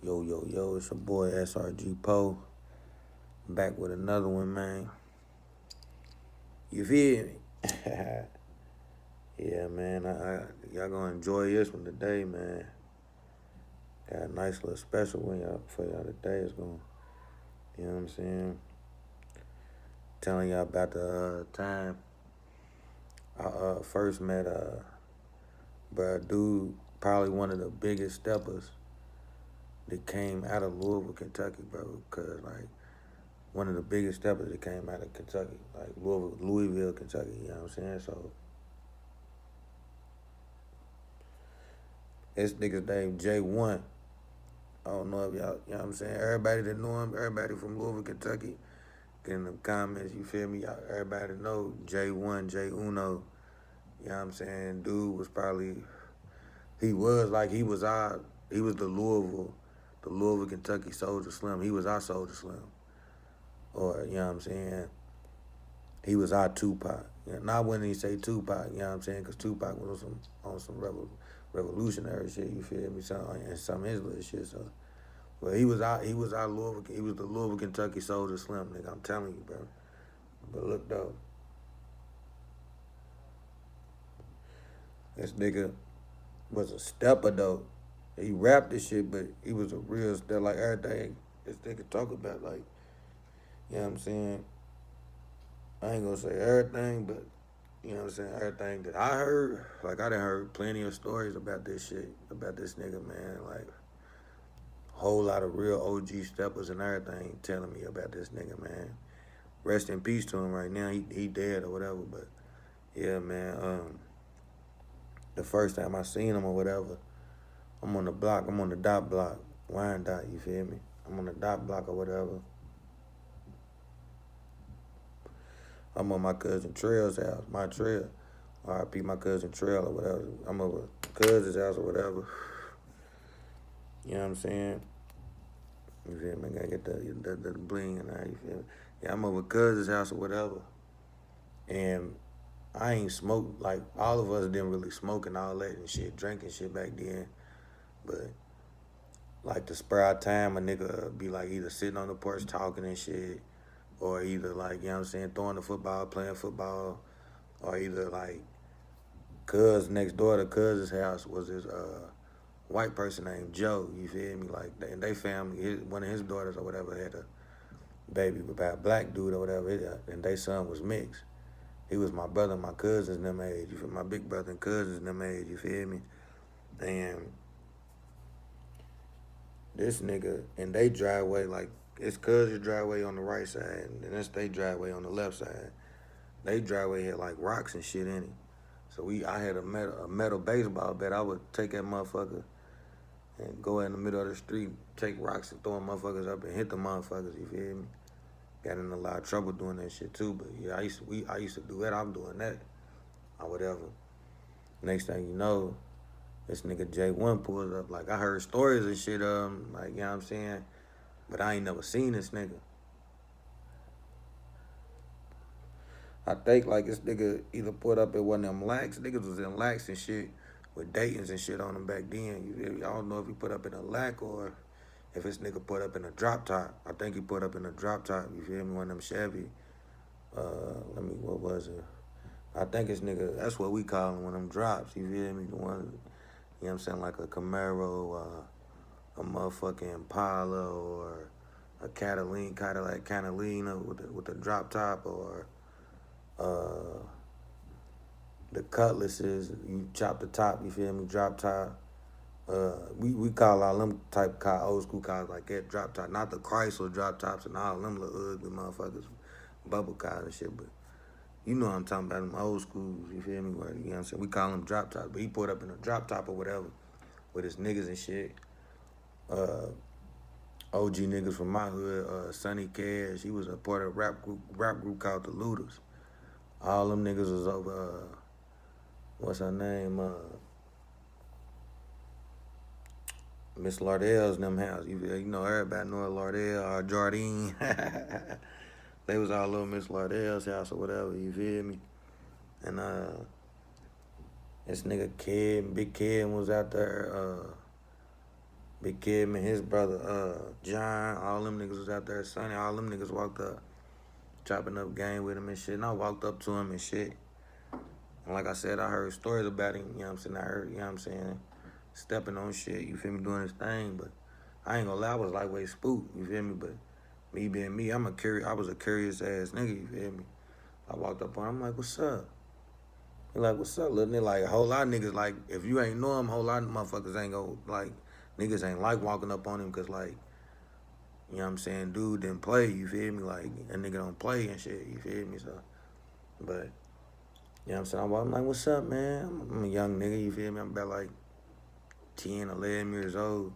Yo, yo, yo, it's your boy SRG Poe. Back with another one, man. You feel me? Yeah, man. Y'all gonna enjoy this one today, man. Got a nice little special one for y'all today. It's gonna, you know what I'm saying? Telling y'all about the time I first met bruh, dude, probably one of the biggest steppers that came out of Louisville, Kentucky, bro. Cause like one of the biggest steppers that came out of Kentucky, like Louisville, Kentucky. You know what I'm saying? So this nigga's name J-unno. I don't know if y'all, you know what I'm saying? Everybody that know him, everybody from Louisville, Kentucky, get in the comments, you feel me? Everybody know J1, J-unno. You know what I'm saying? Dude was probably, he was the Louisville, Kentucky Soldier Slim. He was our Soldier Slim. Or, you know what I'm saying? He was our Tupac. You know, not when he say Tupac, you know what I'm saying? Because Tupac was on some revolutionary shit, you feel me? And some of his little shit, so. Well, he was the Louisville, Kentucky Soldier Slim, nigga. I'm telling you, bro. But look though, this nigga was a stepper though. He rapped this shit, but he was a real step. Like everything this nigga talk about, like, you know what I'm saying? I ain't gonna say everything, but you know what I'm saying? Everything that I heard, like I done heard plenty of stories about this shit, about this nigga, man. Like, whole lot of real OG steppers and everything telling me about this nigga, man. Rest in peace to him right now. He dead or whatever, but yeah, man. The first time I seen him or whatever, I'm on the block. I'm on the dot block, Wyandotte. You feel me? I'm on the dot block or whatever. I'm on my cousin Trail's house, my Trail. R.I.P. my cousin Trail or whatever. I'm over cousin's house or whatever. You know what I'm saying? You feel me? Gotta get the bling and that. You feel me? Yeah, I'm over cousin's house or whatever. And I ain't smoked, like, all of us didn't really smoke and all that and shit, drinking shit back then. But, like, to spur our time, a nigga be, like, either sitting on the porch talking and shit, or either, like, you know what I'm saying, throwing the football, playing football, or either, like, cuz next door to cuz's house was this white person named Joe, you feel me? Like, and they family, one of his daughters or whatever had a baby by a black dude or whatever, and their son was mixed. He was my brother, my cousins, them age. You feel my big brother and cousins, them age. You feel me? And this nigga and they driveway, like his cousin's driveway on the right side, and that's their driveway on the left side. They driveway had like rocks and shit in it. So I had a metal baseball bat. I would take that motherfucker and go in the middle of the street, take rocks and throw them motherfuckers up and hit the motherfuckers. You feel me? Got in a lot of trouble doing that shit too. But yeah, I used to do that. I'm doing that or whatever. Next thing you know, this nigga J1 pulls up. Like, I heard stories and shit, like, you know what I'm saying? But I ain't never seen this nigga. I think, like, this nigga either put up at one of them lax. Niggas was in lax and shit with Dayton's and shit on them back then. I don't know if he put up in a lack or if this nigga put up in a drop top. I think he put up in a drop top, you feel me? One of them Chevy. What was it? I think this nigga, that's what we call him, one of them drops, you feel me? The one, you know what I'm saying, like a Camaro, a motherfucking Impala, or a Cadillac Catalina with the drop top, or the Cutlasses. You chop the top, you feel me? Drop top. We call all them type car, old school cars like that, drop top. Not the Chrysler drop tops and all them little ugly motherfuckers, bubble cars and shit, but you know what I'm talking about, them old schools, you feel me? Where, you know what I'm saying? We call them drop tops, but he put up in a drop top or whatever with his niggas and shit. OG niggas from my hood, Sonny Cash, he was a part of a rap group called the Looters. All them niggas was over, what's her name? Miss Lardell's them house. You know everybody know Lardell or Jardine. They was all over Miss Lardell's house or whatever, you feel me? And this nigga Big Kid was out there. Big Kid, man, his brother, John, all them niggas was out there. Sonny, all them niggas walked up, chopping up game with him and shit. And I walked up to him and shit. And like I said, I heard stories about him, you know what I'm saying? I heard, you know what I'm saying, stepping on shit, you feel me, doing his thing. But I ain't gonna lie, I was lightweight spooked, you feel me? But me being me, I was a curious ass nigga, you feel me? I walked up on him, I'm like, what's up? He like, what's up, little nigga? Like, a whole lot of niggas, like, if you ain't know him, a whole lot of motherfuckers ain't gonna, like, niggas ain't like walking up on him because, like, you know what I'm saying, dude didn't play, you feel me? Like, a nigga don't play and shit, you feel me? So, but, you know what I'm saying? I'm like, what's up, man? I'm a young nigga, you feel me? I'm about, like, 10, 11 years old.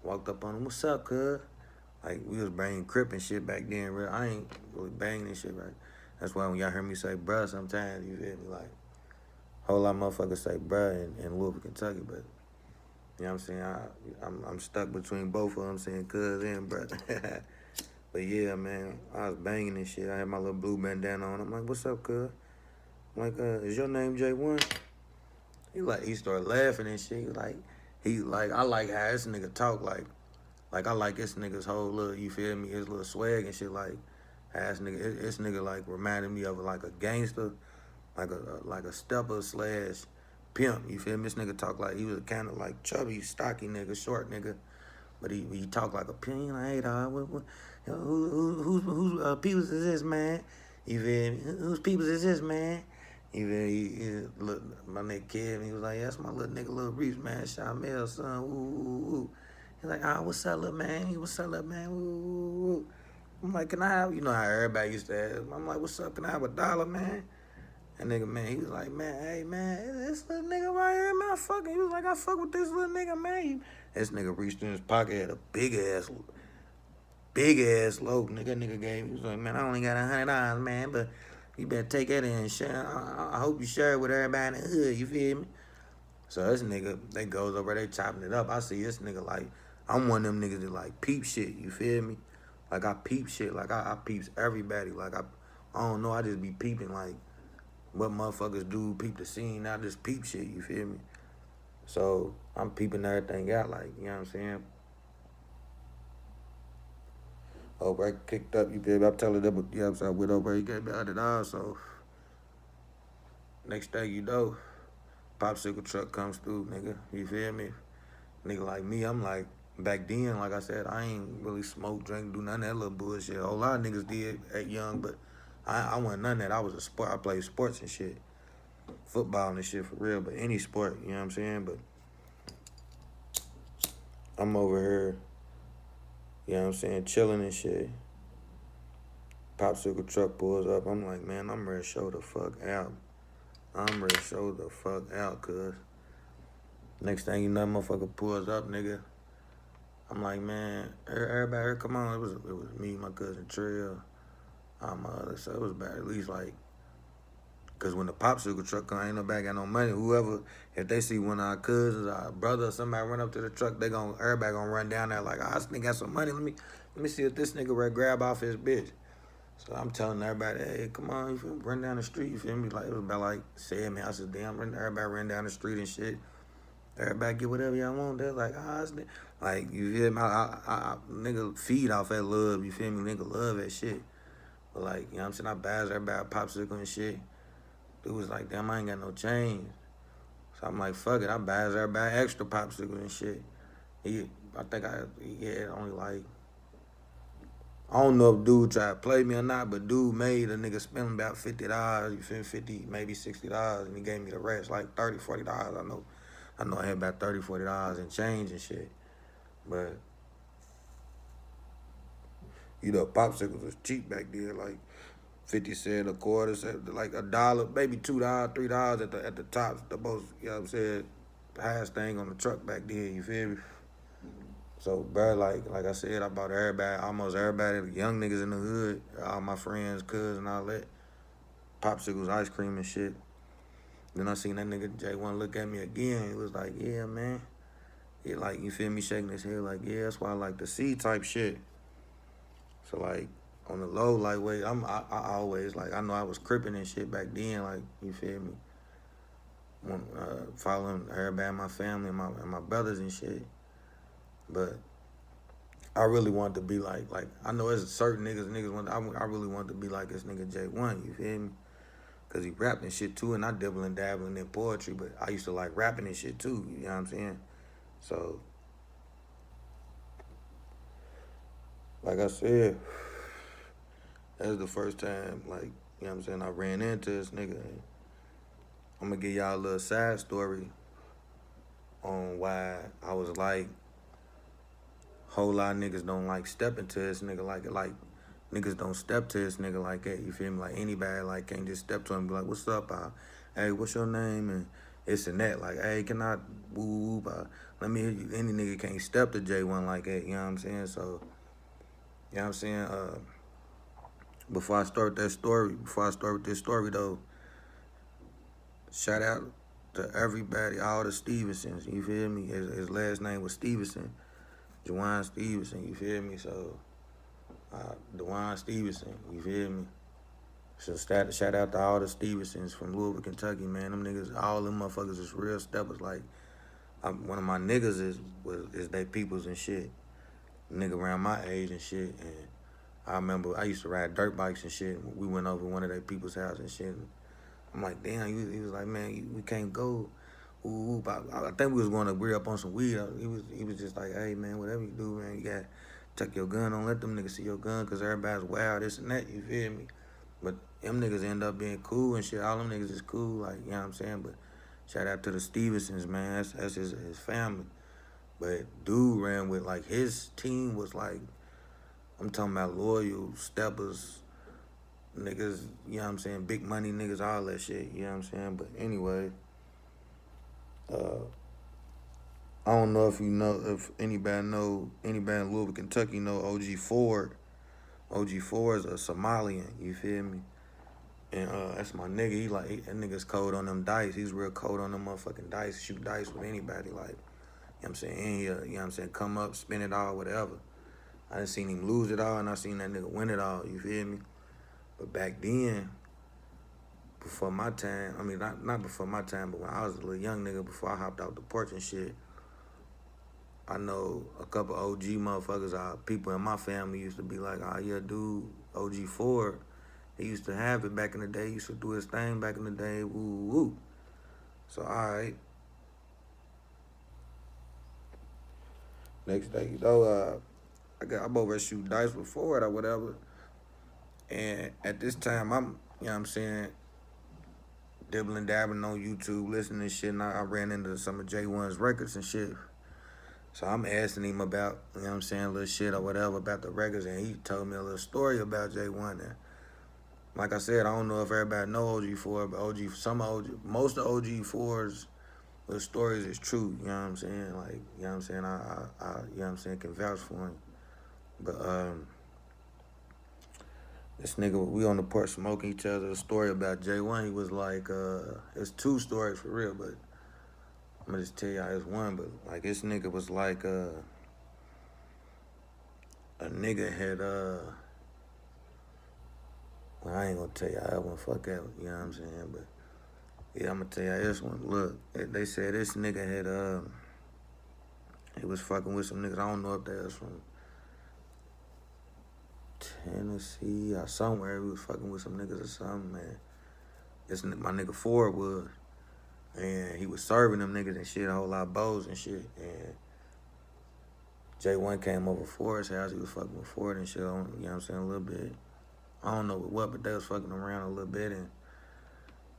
Walked up on him, what's up, cuz? Like, we was banging Crip and shit back then, real. I ain't really banging this shit, right? That's why when y'all hear me say bruh sometimes, you feel me? Like, whole lot of motherfuckers say bruh in Louisville, Kentucky, but, you know what I'm saying? I'm stuck between both of them saying cuz and bruh. But yeah, man, I was banging this shit. I had my little blue bandana on. I'm like, what's up, cuz? I'm like, is your name J-unno? He started laughing and shit. I like how this nigga talk, like I like this nigga's whole little, you feel me, his little swag and shit, like, this nigga like reminded me of like a gangster, like a steppa slash pimp, you feel me? This nigga talk like he was kind of like chubby, stocky nigga, short nigga, but he talk like a pimp. He like, hey dog, whose peoples is this, man? You feel me? Whose peoples is this, man? You feel me? Look, my nigga Kid, he was like, yeah, that's my little nigga, Lil Reese, man, Shamel, son, ooh. He like, what's up, little man? What's up, little man? Ooh. I'm like, can I have, you know how everybody used to ask. I'm like, what's up? Can I have $1, man? And nigga, man, he was like, man, hey, man, this little nigga right here, man, he was like, I fuck with this little nigga, man. This nigga reached in his pocket, had a big ass loaf. Nigga gave me, he was like, man, I only got $100, man, but you better take that in and share. I hope you share it with everybody in the hood, you feel me? So this nigga, they goes over there, they chopping it up. I see this nigga like, I'm one of them niggas that like peep shit, you feel me? Like I peep shit, like I peeps everybody. Like I don't know, I just be peeping like what motherfuckers do, peep the scene, I just peep shit, you feel me? So I'm peeping everything out, like, you know what I'm saying? Over kicked up, you feel me? I'm telling them, you know what I'm saying, with over, he gave me $100, so next thing you know, popsicle truck comes through, nigga, you feel me? Nigga like me, I'm like, back then, like I said, I ain't really smoke, drink, do none of that little bullshit. A whole lot of niggas did at young, but I wasn't none of that. I was a sport. I played sports and shit. Football and shit for real, but any sport, you know what I'm saying? But I'm over here, you know what I'm saying, chilling and shit. Popsicle truck pulls up. I'm like, man, I'm ready to show the fuck out. Cuz. Next thing you know, motherfucker pulls up, nigga. I'm like, man, everybody, come on. It was me, my cousin Trill, so it was about at least like, cause when the popsicle truck come, ain't nobody got no money. Whoever, if they see one of our cousins, our brother, or somebody run up to the truck, everybody gonna run down there like, this nigga got some money. Let me see if this nigga ready to grab off his bitch. So I'm telling everybody, hey, come on, you feel me? Run down the street, you feel me? Like it was about like 7 houses down. Everybody ran down the street and shit. Everybody get whatever y'all want. They're like, like, you feel me? Nigga feed off that love, you feel me? Nigga love that shit. But like, you know what I'm saying? I buys everybody a popsicle and shit. Dude was like, damn, I ain't got no change. So I'm like, fuck it, I buys everybody extra popsicle and shit. He had only like, I don't know if dude tried to play me or not, but dude made a nigga spend about $50, you feel me? 50, maybe $60, and he gave me the rest, like $30, $40. I know I had about $30, $40 in change and shit. But, you know, popsicles was cheap back then, like 50 cents, a quarter, like $1, maybe $2, $3 at the top, the most, you know what I'm saying, highest thing on the truck back then, you feel me? So, bro, like I said, I bought everybody, almost everybody, the young niggas in the hood, all my friends, cousins, all that, popsicles, ice cream and shit. Then I seen that nigga J-unno look at me again. He was like, yeah, man. He like, you feel me, shaking his head like, yeah, that's why I like to see type shit. So, like, on the low, lightweight, I always, like, I know I was cripping and shit back then, like, you feel me? Following everybody in my family and my brothers and shit. But I really want to be like I know there's certain niggas want. I really want to be like this nigga J-Unno. You feel me? Cause he rapped and shit too, and I dabble and dabbling in poetry. But I used to like rapping and shit too. You know what I'm saying? So like I said, that's the first time like you know what I'm saying I ran into this nigga. And I'm gonna give y'all a little side story on why I was like whole lot of niggas don't like stepping to this nigga like niggas don't step to this nigga like that. You feel me? Like anybody like can't just step to him and be like, "What's up? Hey, what's your name?" And it's and that. Like, hey, can I woo? Let me hear you. Any nigga can't step to J-Unno like that. You know what I'm saying? So, you know what I'm saying? Before I start this story though, shout out to everybody, all the Stevensons. You feel me? His last name was Stevenson, Juwan Stevenson. You feel me? So. Dewan Stevenson, you feel me? So shout out to all the Stevensons from Louisville, Kentucky, man. Them niggas, all them motherfuckers is real steppers. Like, one of my niggas is they peoples and shit. Nigga around my age and shit. And I remember I used to ride dirt bikes and shit. We went over one of their people's house and shit. And I'm like, damn. He was like, man, we can't go. Ooh, I think we was going to agree up on some weed. He was just like, hey man, whatever you do, man, you got tuck your gun. Don't let them niggas see your gun, cause everybody's wild, this and that. You feel me? But them niggas end up being cool and shit. All them niggas is cool, like you know what I'm saying. But shout out to the Stevensons, man. That's his family. But dude ran with like his team was like, I'm talking about loyal steppers, niggas. You know what I'm saying? Big money niggas, all that shit. You know what I'm saying? But anyway. I don't know if anybody in Louisville, Kentucky know OG Ford. OG Ford is a Somalian, you feel me? And that's my nigga. That nigga's cold on them dice. He's real cold on them motherfucking dice. Shoot dice with anybody, like, you know what I'm saying? And you know what I'm saying? Come up, spin it all, whatever. I done seen him lose it all, and I seen that nigga win it all, you feel me? But back then, before my time, I mean, not before my time, but when I was a little young nigga, before I hopped out the porch and shit, I know a couple OG motherfuckers, people in my family used to be like, oh yeah, dude, OG Ford, he used to have it back in the day. He used to do his thing back in the day, woo woo. So all right. Next day, you know, I'm over there shooting dice with Ford or whatever. And at this time, I'm, you know what I'm saying, dibbling dabbling on YouTube, listening to shit, and I ran into some of J-Unno's records and shit. So I'm asking him about, you know what I'm saying, a little shit or whatever about the records, and he told me a little story about J-Unno. Like I said, I don't know if everybody know OG4, but most of OG4's little stories is true, you know what I'm saying? Like, you know what I'm saying? I you know what I'm saying, can vouch for him. But this nigga, we on the porch smoking each other. A story about J-Unno, he was like, it's two stories for real, but I'm gonna just tell y'all it's one. But like this nigga was like, a nigga had, well, I ain't gonna tell y'all that one, fuck that, you know what I'm saying? But yeah, I'm gonna tell y'all this one. Look, they said this nigga had, he was fucking with some niggas. I don't know if they was from Tennessee or somewhere. He was fucking with some niggas or something, man. My nigga Ford was. And he was serving them niggas and shit, a whole lot of bows and shit. And J-Unno came over Ford's house. He was fucking with Ford and shit, you know what I'm saying, a little bit. I don't know what, but they was fucking around a little bit. And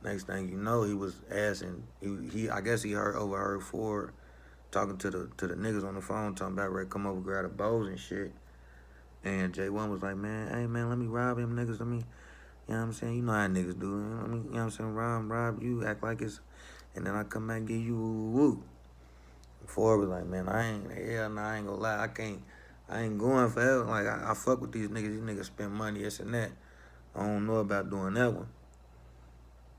next thing you know, he was asking, I guess he overheard Ford talking to the niggas on the phone, talking about ready to come over, grab the bows and shit. And J-Unno was like, man, hey man, let me rob him niggas, you know what I'm saying? You know how niggas do, you know what I'm saying? Rob you, act like it's, and then I come back and give you woo. Ford was like, man, I ain't gonna lie, I ain't going forever. Like, I fuck with these niggas spend money, this and that. I don't know about doing that one.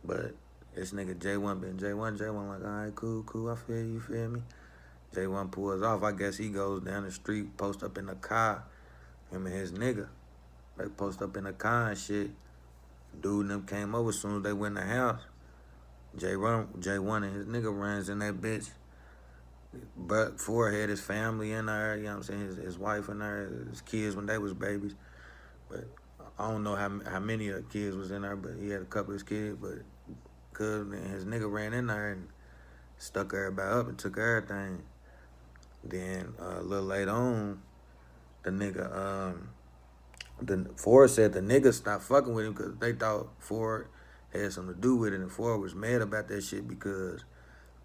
But this nigga J-Unno been J-Unno like, all right, cool, I feel you feel me? J-Unno pulls off, I guess he goes down the street, post up in the car, him and his nigga. They post up in the car and shit. Dude and them came over as soon as they went in the house. J-Unno and his nigga runs in that bitch. But Ford had his family in there, you know what I'm saying, his wife in there, his kids when they was babies. But I don't know how many of the kids was in there, but he had a couple of his kids. But cuz his nigga ran in there and stuck everybody up and took everything. Then a little later on, the nigga, the Ford said the nigga stopped fucking with him because they thought Ford had something to do with it, and Ford was mad about that shit because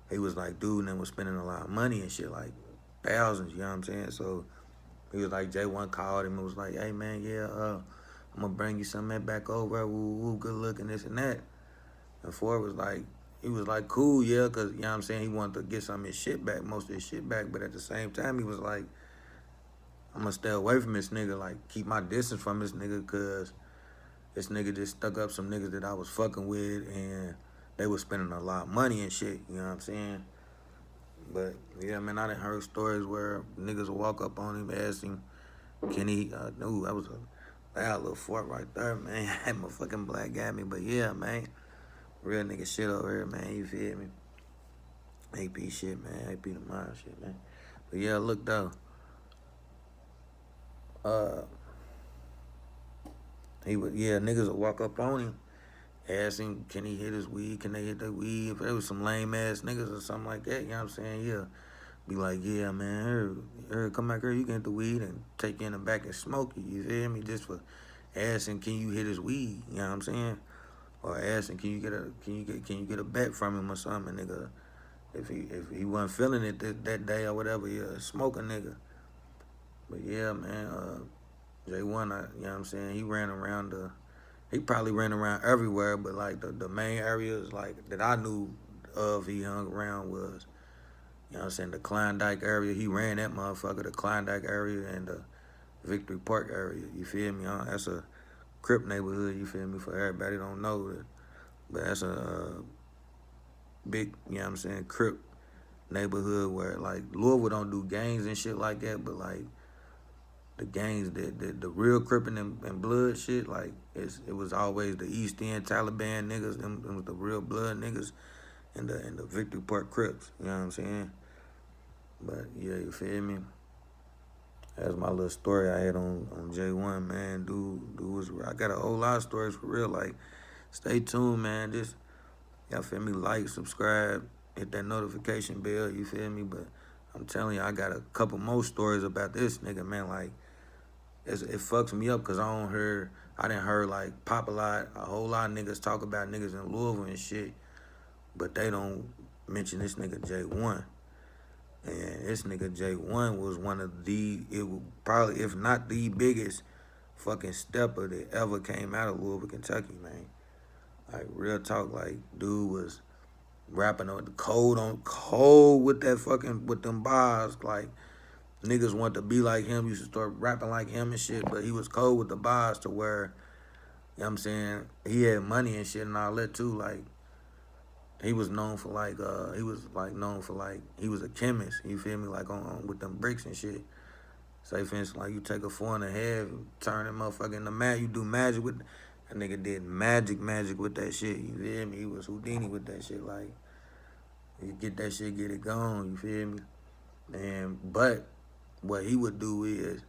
he was like, dude, and then was spending a lot of money and shit, like thousands, you know what I'm saying? So he was like, J-unno called him and was like, hey man, yeah, I'm gonna bring you some of that back over, woo, woo, good looking, this and that. And Ford was like, he was like, cool, yeah, because, you know what I'm saying, he wanted to get some of his shit back, most of his shit back, but at the same time, he was like, I'm gonna stay away from this nigga, like, keep my distance from this nigga, because this nigga just stuck up some niggas that I was fucking with, and they was spending a lot of money and shit, you know what I'm saying? But, yeah, man, I done heard stories where niggas will walk up on him, ask him, can he, ooh, that was a loud little fort right there, man. Had my fucking black got me, but yeah, man. Real nigga shit over here, man. You feel me? AP shit, man. AP the mind shit, man. But yeah, look though. Uh, niggas would walk up on him, ask him, can he hit his weed? Can they hit the weed? If there was some lame ass niggas or something like that, you know what I'm saying? Yeah. Be like, yeah, man, here, come back here, you can hit the weed and take you in the back and smoke you feel me? Just for asking, can you hit his weed? You know what I'm saying? Or asking, can you get a bet from him or something, nigga? If he wasn't feeling it that day or whatever, yeah, smoke a nigga. But yeah, man, J-unno, you know what I'm saying? He probably ran around everywhere, but like the main areas like that I knew of he hung around was, you know what I'm saying, the Klondike area. He ran that motherfucker, the Klondike area and the Victory Park area. You feel me? That's a Crip neighborhood, you feel me? For everybody don't know that. But that's a big, you know what I'm saying, Crip neighborhood where like Louisville don't do gangs and shit like that, but like the gangs, the real Crippin' and blood shit, like it was always the East End Taliban niggas, them was the real blood niggas, and the Victory Park Crips, you know what I'm saying? But yeah, you feel me? That's my little story I had on J-unno, man. Dude was, I got a whole lot of stories for real. Like, stay tuned, man. Just, y'all feel me? Like, subscribe, hit that notification bell, you feel me? But I'm telling you, I got a couple more stories about this nigga, man. Like, it fucks me up because I didn't heard like a whole lot of niggas talk about niggas in Louisville and shit, but they don't mention this nigga J-unno. And this nigga J-unno was one of probably, if not the biggest fucking stepper that ever came out of Louisville, Kentucky, man. Like, real talk, like, dude was rapping on the cold with that fucking, with them bars. Like, niggas want to be like him, used to start rapping like him and shit, but he was cold with the bars to where, you know what I'm saying, he had money and shit and all that too. Like, he was known for like, he was a chemist, you feel me, like on with them bricks and shit. Say for instance, like you take a 4.5, turn that motherfucker into magic, you do magic with, that nigga did magic with that shit, you feel me? He was Houdini with that shit, like, you get that shit, get it gone, you feel me? But what he would do is,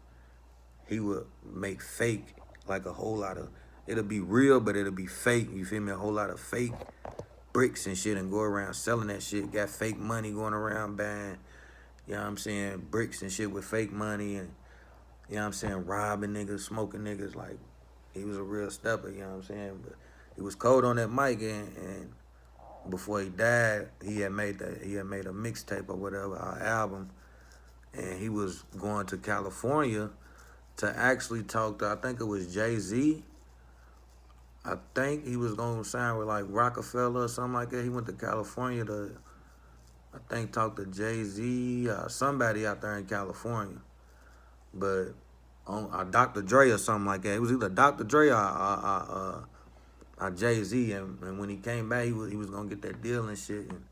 he would make fake, like a whole lot of, it'll be real, but it'll be fake, you feel me? A whole lot of fake bricks and shit and go around selling that shit. Got fake money going around buying, you know what I'm saying, bricks and shit with fake money and, you know what I'm saying, robbing niggas, smoking niggas. Like, he was a real stepper, you know what I'm saying? But he was cold on that mic and before he died, he had made a mixtape or whatever, our album, and he was going to California to actually talk to, I think it was Jay-Z. I think he was going to sign with like Rockefeller or something like that. He went to California to, I think, talk to Jay-Z, somebody out there in California. But on Dr. Dre or something like that. It was either Dr. Dre or Jay-Z. And when he came back, he was going to get that deal and shit. And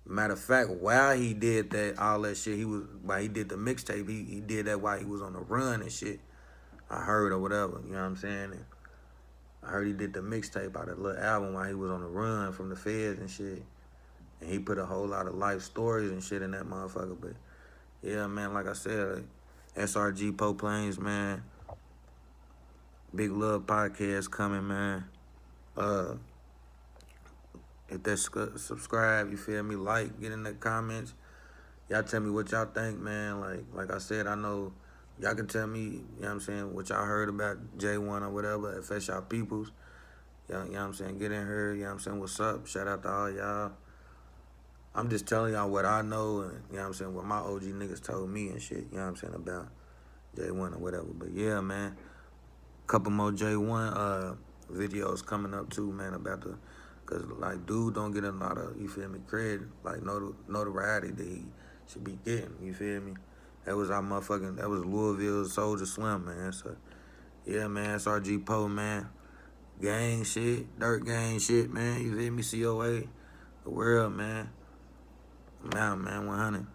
matter of fact, while he did that, all that shit, while he did the mixtape, he did that while he was on the run and shit. I heard or whatever, you know what I'm saying? And I heard he did the mixtape out of the little album while he was on the run from the feds and shit. And he put a whole lot of life stories and shit in that motherfucker. But yeah, man, like I said, SRG Po Planes, man. Big Love Podcast coming, man. Hit that subscribe, you feel me? Like, get in the comments. Y'all tell me what y'all think, man. Like I said, I know y'all can tell me, you know what I'm saying, what y'all heard about J-unno or whatever. If that's y'all peoples, you know what I'm saying, get in here, you know what I'm saying, what's up? Shout out to all y'all. I'm just telling y'all what I know and, you know what I'm saying, what my OG niggas told me and shit, you know what I'm saying, about J-unno or whatever. But yeah, man, couple more J-unno videos coming up too, man, about the, cause like dude don't get a lot of, you feel me, credit, like notoriety that he should be getting, you feel me? That was Louisville Soldier Slim, man. So yeah, man, SRG Po, man. Gang shit, dirt gang shit, man. You feel me? COA, the world, man. I'm out, man, 100.